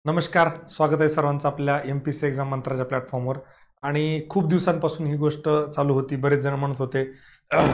नमस्कार, स्वागत आहे सर्वांचं आपल्या MPSC एक्झाम मंत्राच्या प्लॅटफॉर्मवर. आणि खूप दिवसांपासून ही गोष्ट चालू होती. बरेच जण म्हणत होते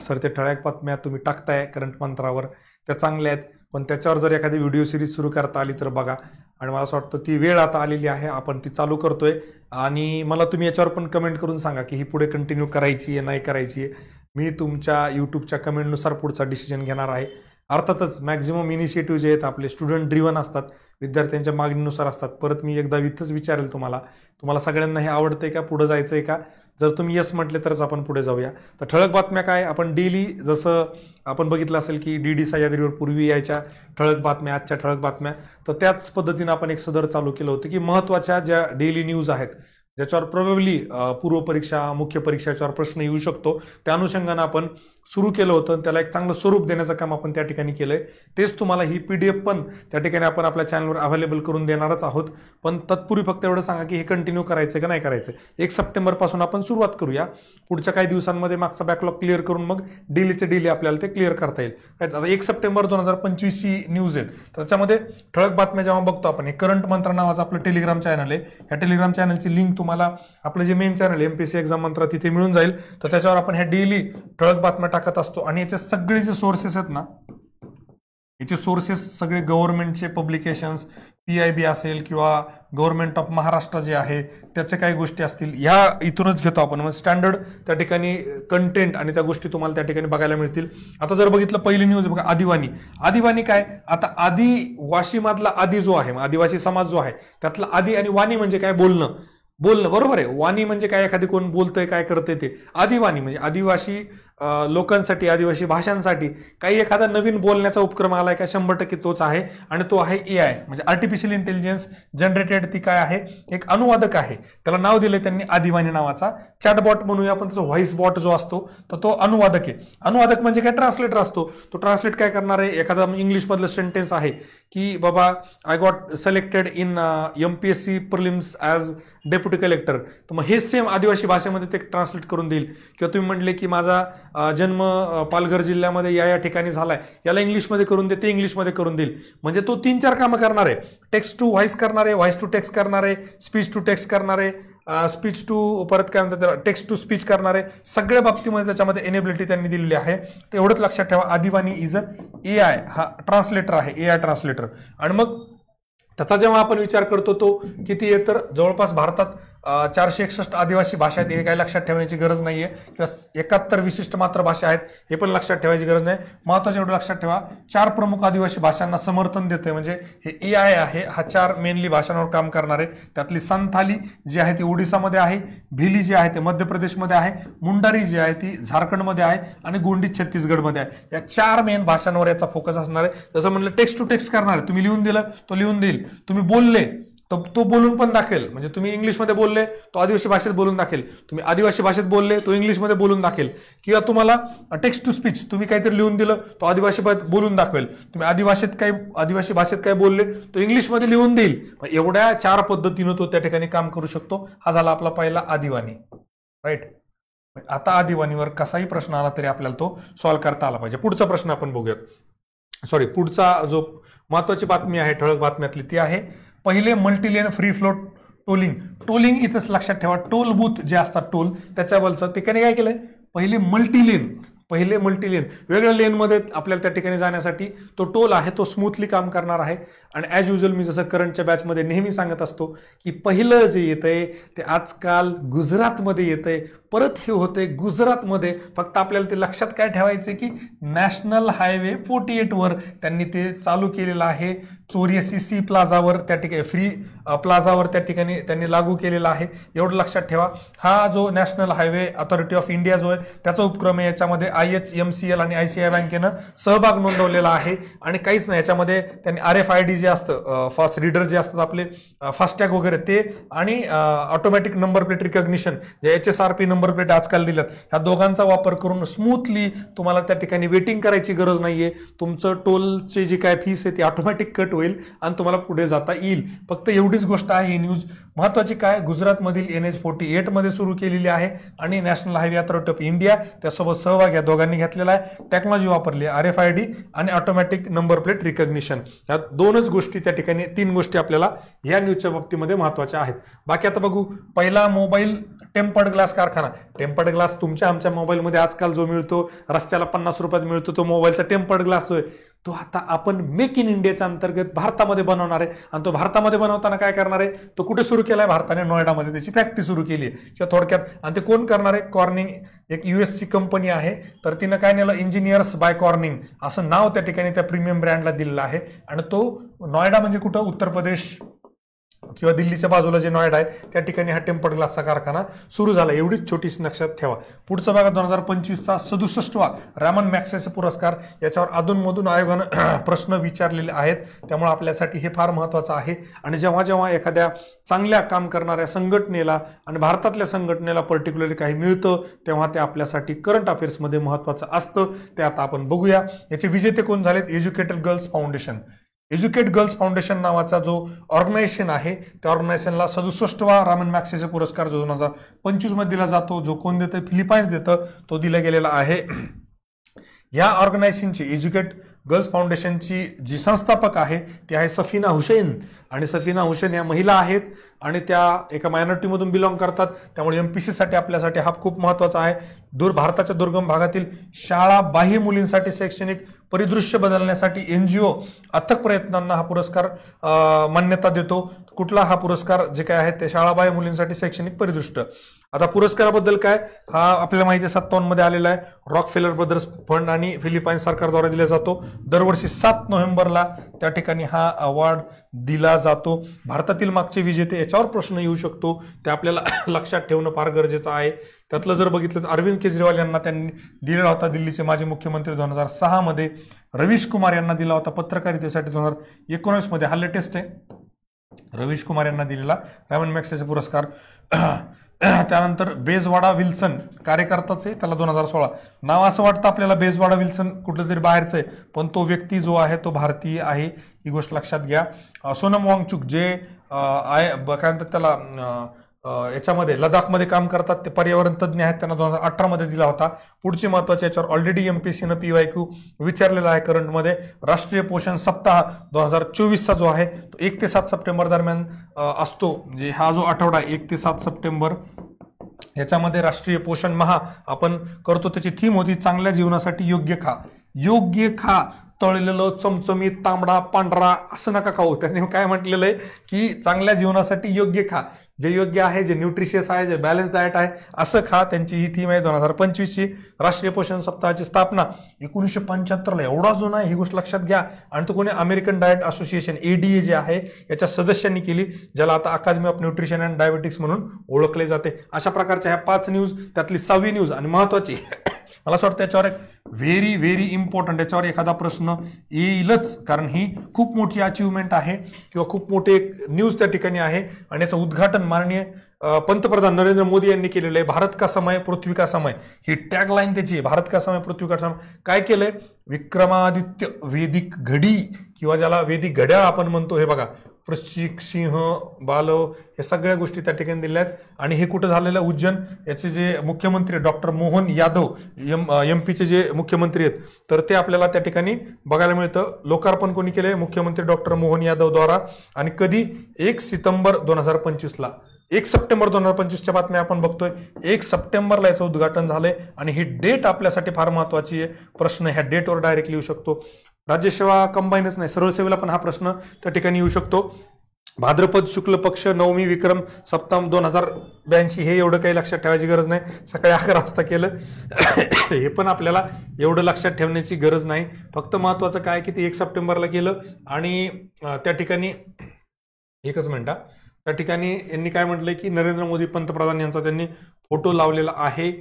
सर ते ठळक बातम्या तुम्ही टाकताय करंट मंत्रावर, त्या चांगल्या आहेत, पण त्याच्यावर जर एखादी व्हिडिओ सिरीज सुरू करता आली तर बघा. आणि मला असं वाटतं ती वेळ आता आलेली आहे, आपण ती चालू करतोय. आणि मला तुम्ही याच्यावर पण कमेंट करून सांगा की ही पुढे कंटिन्यू करायची आहे नाही करायची आहे. मी तुमच्या यूट्यूबच्या कमेंटनुसार पुढचा डिसिजन घेणार आहे. अर्थातच मॅक्झिमम इनिशिएटिव्ह जे आहेत आपले स्टुडंट ड्रिव्हन असतात, विद्यार्थ्यांच्या मागणीनुसार असतात. परत मी एकदा इथंच विचारेल तुम्हाला सगळ्यांना हे आवडतंय का, पुढे जायचंय का? जर तुम्ही यस म्हटले तरच आपण पुढे जाऊया. तर ठळक बातम्या काय, आपण डेली जसं आपण बघितलं असेल की DD सह्याद्रीवर पूर्वी यायच्या ठळक बातम्या, आजच्या ठळक बातम्या, तर त्याच पद्धतीनं आपण एक सदर चालू केलं होतं की महत्त्वाच्या ज्या डेली न्यूज आहेत ज्याच्यावर प्रोबेबली पूर्व परीक्षा, मुख्य परीक्षाच्यावर प्रश्न येऊ शकतो, त्या अनुषंगानं आपण सुरू केलं होतं. त्याला एक चांगलं स्वरूप देण्याचं काम आपण त्या ठिकाणी केलंय. तेच तुम्हाला ही PDF पण त्या ठिकाणी आपण आपल्या चॅनलवर अवेलेबल करून देणारच आहोत. पण तत्पूर्वी फक्त एवढं सांगा की हे कंटिन्यू करायचं का नाही करायचं. 1 सप्टेंबरपासून आपण सुरुवात करूया. पुढच्या काही दिवसांमध्ये मागचा बॅकलॉग क्लिअर करून मग डेली आपल्याला ते क्लिअर करता येईल. आता 1 सप्टेंबर 2025 ची न्यूज आहे, तर त्याच्यामध्ये ठळक बातम्या जेव्हा बघतो आपण, हे करंट मंत्र नावाचं आपलं टेलिग्राम चॅनल आहे. या टेलिग्राम चॅनलची लिंक तुम्हाला आपलं जे मेन चॅनल MPSC एक्झाम मंत्र तिथे मिळून जाईल. तर त्याच्यावर आपण ह्या डेली ठळक बातम्या टाकत असतो. आणि याचे सगळे जे सोर्सेस आहेत ना, याचे सोर्सेस सगळे गव्हर्नमेंटचे पब्लिकेशन्स, PIB असेल किंवा गव्हर्नमेंट ऑफ महाराष्ट्र जे आहे त्याचे काही गोष्टी असतील, ह्या इथूनच घेतो आपण. म्हणजे स्टँडर्ड त्या ठिकाणी कंटेंट आणि त्या गोष्टी तुम्हाला त्या ठिकाणी बघायला मिळतील. आता जर बघितलं पहिली न्यूज बघा, आदिवाणी काय. आता आदिवासीमधला आदी जो आहे, आदिवासी समाज जो आहे त्यातला आदी, आणि वाणी म्हणजे काय, बोलणं बरोबर आहे. वाणी म्हणजे काय, एखादी कोण बोलतंय काय करते ते. आदिवाणी म्हणजे आदिवासी लोकांसाठी, आदिवासी भाषांसाठी काही एखादा नवीन बोलण्याचा उपक्रम आलाय का, 100% तोच आहे. आणि तो आहे AI, म्हणजे आर्टिफिशियल इंटेलिजन्स जनरेटेड. ती काय आहे, एक अनुवादक आहे. त्याला नाव दिलंय त्यांनी आदिवाणी नावाचा. चॅटबॉट म्हणूया आपण, त्याचा व्हॉइस बॉट जो असतो तर तो अनुवादक आहे. अनुवादक म्हणजे काय, ट्रान्सलेटर असतो. तो ट्रान्सलेट काय करणार आहे, एखादा इंग्लिश मधलं सेंटेन्स आहे की बाबा I got selected in MPSC prelims as deputy collector, तर मग हे सेम आदिवासी भाषेमध्ये ते ट्रान्सलेट करून देईल. किंवा तुम्ही म्हणले की माझा जन्म पालघर जिल्ह्यामध्ये या ठिकाणी झालाय, याला इंग्लिशमध्ये करून दे, ते इंग्लिशमध्ये करून देईल. म्हणजे तो 3-4 कामं करणार आहे. टेक्स्ट टू व्हॉइस करणार आहे, व्हॉइस टू टेक्स्ट करणार आहे, स्पीच टू टेक्स्ट करणार आहे, स्पीच टू परत काय म्हणतात त्याला, टेक्स्ट टू स्पीच करणार आहे. सगळ्या बाबतीमध्ये त्याच्यामध्ये एनेबिलिटी त्यांनी दिलेली आहे. तर एवढंच लक्षात ठेवा, आदिवाणी इज AI, हा ट्रान्सलेटर आहे, AI ट्रान्सलेटर. आणि मग त्याचा जेव्हा आपण विचार करतो तो किती आहे, तर जवळपास भारतात 461 आदिवासी भाषा आहेत. हे काही लक्षात ठेवण्याची गरज नाहीये. किंवा 71 विशिष्ट मातृभाषा आहेत, हे पण लक्षात ठेवायची गरज नाही. महत्वाचं एवढं लक्षात ठेवा, 4 प्रमुख आदिवासी भाषांना समर्थन देतोय. म्हणजे हे AI आहे, हा 4 मेनली भाषांवर काम करणार आहे. त्यातली संथाली जी आहे ती ओडिसामध्ये आहे, भिली जी आहे ते मध्य प्रदेशमध्ये आहे, मुंडारी जी आहे ती झारखंडमध्ये आहे, आणि गोंडी छत्तीसगडमध्ये आहे. या 4 मेन भाषांवर याचा फोकस असणार आहे. जसं म्हणलं टेक्स्ट टू टेक्स्ट करणार आहे, तुम्ही लिहून दिलं तो लिहून देईल, तुम्ही बोलले तो बोलून पण दाखवेल. म्हणजे तुम्ही इंग्लिशमध्ये बोलले तो आदिवासी भाषेत बोलून दाखवेल, तुम्ही आदिवासी भाषेत बोलले तो इंग्लिशमध्ये बोलून दाखवेल. किंवा तुम्हाला टेक्स्ट टू स्पीच, तुम्ही काहीतरी लिहून दिलं तो आदिवासी बोलून दाखवेल, तुम्ही आदिवासी भाषेत काय बोलले तो इंग्लिशमध्ये लिहून देईल. एवढ्या 4 पद्धतीनं तो त्या ठिकाणी काम करू शकतो. हा झाला आपला पहिला आदिवाणी, राईट. आता आदिवाणीवर कसाही प्रश्न आला तरी आपल्याला तो सॉल्व्ह करता आला पाहिजे. पुढचा प्रश्न आपण बघूयात. पुढचा जो महत्वाची बातमी आहे ठळक बातम्यातली ती आहे पहिले मल्टीलेन फ्री फ्लोट टोलिंग इथंच लक्षात ठेवा. टोल बूथ जे असतात टोल त्याच्यावरचं, ते काय केलंय, पहिले मल्टीलेन वेगळ्या लेनमध्ये आपल्याला त्या ठिकाणी जाण्यासाठी तो टोल आहे तो स्मूथली काम करणार आहे. आणि ॲज युजल मी जसं करंटच्या बॅचमध्ये नेहमी सांगत असतो की पहिलं जे येतंय ते आजकाल गुजरातमध्ये येतंय. परत हे होतंय गुजरातमध्ये. फक्त आपल्याला ते लक्षात काय ठेवायचं की नॅशनल हायवे 48 वर त्यांनी ते चालू केलेलं आहे. 84 C प्लाझावर त्या ठिकाणी, फ्री प्लाझावर त्या ठिकाणी त्यांनी लागू केलेला आहे. एवढं लक्षात ठेवा. हा जो national highway authority of India जो आहे त्याचा उपक्रम आहे. याच्यामध्ये IHMCL आणि ICICI बँकेनं सहभाग नोंदवलेला आहे. आणि काहीच नाही, याच्यामध्ये त्यांनी RFID जे असतं, फास्ट रीडर जे असतात आपले, फास्टॅग वगैरे ते, आणि ऑटोमॅटिक नंबर प्लेट रिकॉग्निशन जे HSRP नंबर प्लेट आजकाल दिल्यात, ह्या दोघांचा वापर करून स्मूथली तुम्हाला त्या ठिकाणी वेटिंग करायची गरज नाहीये. तुमचं टोलची जी काय फीस आहे ती ऑटोमॅटिक कट होईल आणि तुम्हाला पुढे जाता येईल. फक्त एवढीच गोष्ट आहे ही न्यूज महत्वाची. काय, गुजरातमधील NH48 मध्ये सुरू केलेली आहे आणि national highway authority of India त्यासोबत सहभाग या दोघांनी घेतलेला आहे. टेक्नॉलॉजी वापरली, RFID आणि ऑटोमॅटिक नंबर प्लेट रिकॉग्निशन, या 2च गोष्टी त्या ठिकाणी 3 गोष्टी आपल्याला या न्यूजच्या बाबतीमध्ये महत्त्वाच्या आहेत. बाकी आता बघू, पहिला मोबाईल टेम्पर्ड ग्लास कारखाना. टेम्पर्ड ग्लास तुमच्या आमच्या मोबाईलमध्ये आजकाल जो मिळतो, रस्त्याला 50 रुपयात मिळतो, तो मोबाईलचा टेम्पर्ड ग्लास होय. तो आता आपण मेक इन इंडियाच्या अंतर्गत भारतामध्ये बनवणार आहे. आणि तो भारतामध्ये बनवताना काय करणार आहे, तो कुठे सुरू केलाय, भारताने नोएडामध्ये त्याची फॅक्टरी सुरू केली आहे किंवा थोडक्यात. आणि ते कोण करणार आहे, कॉर्निंग, एक यूएसची कंपनी आहे. तर तिनं काय नेलं, इंजिनियर्स बाय कॉर्निंग असं नाव त्या ठिकाणी त्या प्रीमियम ब्रँडला दिलेलं आहे. आणि तो नोएडा म्हणजे कुठं, उत्तर प्रदेश किंवा दिल्लीच्या बाजूला जे नोएडा आहे त्या ठिकाणी हा टेम्पर्ड ग्लासचा कारखाना सुरू झाला. एवढीच छोटीशी लक्षात ठेवा. पुढचा बघा, 2025चा 67वा रॅमन मॅग्सेसे पुरस्कार. याच्यावर अधूनमधून आयोगानं प्रश्न विचारलेले आहेत, त्यामुळे आपल्यासाठी हे फार महत्वाचं आहे. आणि जेव्हा जेव्हा एखाद्या चांगल्या काम करणाऱ्या संघटनेला आणि भारतातल्या संघटनेला पर्टिक्युलरली काही मिळतं, तेव्हा ते आपल्यासाठी करंट अफेअर्समध्ये महत्वाचं असतं. ते आता आपण बघूया. याचे विजेते कोण झालेत, educated girls foundation. Educate girls foundation नावाचा जो ऑर्गनायझेशन आहे, त्या ऑर्गनायझेशनला 67वा रामन मॅग्सेसे पुरस्कार जो 2025 मध्ये दिला जातो. जो कोण देतं, फिलिपाईन्स देतं, तो दिला गेलेला आहे. या ऑर्गनायझेशनची, एज्युकेट गर्ल्स फाउंडेशनची जी संस्थापक आहे ती आहे सफीना हुसैन. आणि सफीना हुसैन या महिला आहेत आणि त्या एका मायनॉरिटीमधून बिलॉंग करतात. त्यामुळे एमपीसीसाठी आपल्यासाठी हा खूप महत्वाचा आहे. भारताच्या दुर्गम भागातील शाळा बाह्य मुलींसाठी शैक्षणिक परिदृश्य बदलण्यासाठी एनजीओ अथक प्रयत्नांना हा पुरस्कार मान्यता देतो. कुठला हा पुरस्कार जे काय आहे ते शाळाबाह्य मुलींसाठी शैक्षणिक परिदृश्य. आता पुरस्काराबद्दल काय, हा आपल्याला माहिती आहे 57 मध्ये आलेला आहे. रॉकफेलर ब्रदर्स फंड आणि फिलिपाईन्स सरकारद्वारे दिला जातो. दरवर्षी 7 नोव्हेंबरला त्या ठिकाणी हा अवॉर्ड दिला जातो. भारतातील मागचे विजेते, याच्यावर प्रश्न येऊ शकतो, ते आपल्याला लक्षात ठेवणं फार गरजेचं आहे. त्यातलं जर बघितलं तर अरविंद केजरीवाल यांना त्यांनी दिलेला होता, दिल्लीचे माजी मुख्यमंत्री 2006 मध्ये. रवीश कुमार यांना दिला होता पत्रकारितेसाठी 2019 मध्ये. हा लेटेस्ट आहे, रवीश कुमार यांना दिलेला रॅमन मॅग्सेसे पुरस्कार. त्यानंतर बेजवाडा विल्सन, कार्यकर्ताच आहे, त्याला 2016. नाव असं वाटतं आपल्याला बेजवाडा विल्सन कुठलं तरी बाहेरचं आहे, पण तो व्यक्ती जो आहे तो भारतीय आहे, ही गोष्ट लक्षात घ्या. सोनम वांगचुक जे काय म्हणतात त्याला, याच्यामध्ये लडाखमध्ये काम करतात, ते पर्यावरण तज्ज्ञ आहेत, त्यांना 2018 मध्ये दिला होता. पुढची महत्वाची, याच्यावर ऑलरेडी एमपीसीनं PYQ विचारलेला आहे करंटमध्ये. राष्ट्रीय पोषण सप्ताह 2024चा जो आहे तो 1 ते 7 सप्टेंबर दरम्यान असतो. म्हणजे हा जो आठवडा 1 ते 7 सप्टेंबर, याच्यामध्ये राष्ट्रीय पोषण माह आपण करतो. त्याची थीम होती चांगल्या जीवनासाठी योग्य खा. योग्य खा, तळलेलं, चमचमीत, तांबडा, पांढरा असं नका खाऊ. त्याने काय म्हटलेलं आहे की चांगल्या जीवनासाठी योग्य खा, जे योग्य आहे, जे न्यूट्रिशियस आहे, जे बॅलन्स डाएट आहे, असं खा. त्यांची ही थीम आहे 2025ची. राष्ट्रीय पोषण सप्ताहाची स्थापना 1975ला, एवढा जुना आहे, ही गोष्ट लक्षात घ्या. आणि तो कोणी अमेरिकन डाएट असोसिएशन ADA जे आहे याच्या सदस्यांनी केली, ज्याला आता अकादमी ऑफ न्यूट्रिशन अँड डायबेटिक्स म्हणून ओळखले जाते. अशा प्रकारच्या ह्या 5 न्यूज, त्यातली 6वी न्यूज आणि महत्वाची, मला असं वाटतं त्याच्यावर एक व्हेरी व्हेरी इम्पॉर्टंट, याच्यावर एखादा प्रश्न येईलच, कारण ही खूप मोठी अचिव्हमेंट आहे किंवा खूप मोठी एक न्यूज त्या ठिकाणी आहे. आणि याचं उद्घाटन माननीय पंतप्रधान नरेंद्र मोदी यांनी केलेलं आहे. भारत का समय, पृथ्वी का समय, ही टॅगलाईन त्याची. भारत का समय, पृथ्वी का समय. काय केलंय, विक्रमादित्य वेदिक घडी किंवा ज्याला वेदिक घड्याळ आपण म्हणतो, हे बघा, वृश्चिक, सिंह, बालव, हे सगळ्या गोष्टी त्या ठिकाणी दिल्या आहेत. आणि हे कुठं झालेलं, उज्जैन. याचे जे मुख्यमंत्री डॉक्टर मोहन यादव, MP जे मुख्यमंत्री आहेत, तर ते आपल्याला त्या ठिकाणी बघायला मिळतं. लोकार्पण कोणी केलंय, मुख्यमंत्री डॉक्टर मोहन यादव द्वारा. आणि कधी, 1 सप्टेंबर 2025ला. 1 सप्टेंबर 2025च्या बातम्या आपण बघतोय. 1 सप्टेंबरला याचं उद्घाटन झालंय. आणि ही डेट आपल्यासाठी फार महत्वाची आहे. प्रश्न ह्या डेटवर डायरेक्टली येऊ शकतो. राज्यसेवा कंबाईनच नाही, सरळ सेवेला पण हा प्रश्न त्या ठिकाणी येऊ शकतो. भाद्रपद शुक्ल पक्ष नवमी विक्रम सप्तम 2082, हे एवढं काही लक्षात ठेवायची गरज नाही. सकाळी 11 वाजता केलं हे पण आपल्याला एवढं लक्षात ठेवण्याची गरज नाही. फक्त महत्वाचं काय की ते 1 सप्टेंबरला केलं. आणि त्या ठिकाणी, एकच मिनिट, त्या ठिकाणी यांनी काय म्हटलंय की नरेंद्र मोदी पंतप्रधान यांचा त्यांनी फोटो लावलेला आहे.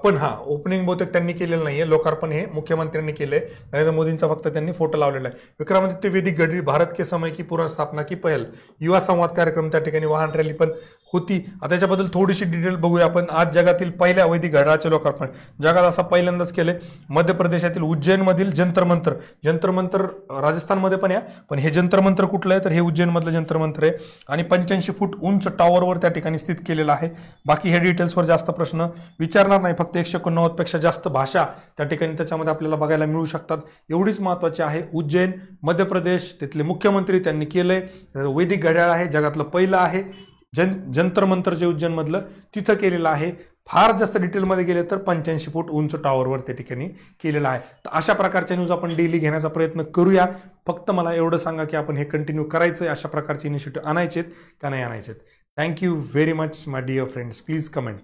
पण हा ओपनिंग बहुतेक त्यांनी केलेलं नाहीये, लोकार्पण हे मुख्यमंत्र्यांनी केलंय. नरेंद्र मोदींचा फक्त त्यांनी फोटो लावलेला आहे. विक्रमादित्य वेदिक घडी, भारत के समय की पुनर्स्थापना की पहल, युवा संवाद कार्यक्रम त्या ठिकाणी, वाहन रॅली पण होती. आता त्याच्याबद्दल थोडीशी डिटेल बघूया आपण. आज जगातील पहिल्या वैदिक घड्याळाचे लोकार्पण जगात असं पहिल्यांदाच केले. मध्य प्रदेशातील उज्जैन मधील जंतर मंतर, जंतर मंतर राजस्थानमध्ये पण या, पण हे जंतर मंतर कुठलं आहे तर हे उज्जैन मधलं जंतर मंतर आहे. आणि 85 फूट उंच टॉवरवर त्या ठिकाणी स्थित केलेलं आहे. बाकी हे डिटेल्सवर जास्त प्रश्न विचार विचारणार नाही, फक्त 189 पेक्षा जास्त भाषा त्या ठिकाणी त्याच्यामध्ये आपल्याला बघायला मिळू शकतात. एवढीच महत्त्वाची आहे. उज्जैन मध्य प्रदेश, तिथले मुख्यमंत्री त्यांनी केलंय. वैदिक घड्याळ आहे, जगातलं पहिलं आहे. जंतर मंतर जे उज्जैनमधलं तिथं केलेलं आहे. फार जास्त डिटेलमध्ये गेले तर 85 फूट उंच टॉवरवर त्या ठिकाणी केलेलं आहे. तर अशा प्रकारच्या न्यूज आपण डेली घेण्याचा प्रयत्न करूया. फक्त मला एवढं सांगा की आपण हे कंटिन्यू करायचंय, अशा प्रकारचे इनिशिएटिव्ह आणायचेत का नाही आणायचेत. Thank you very much my dear friends. Please comment.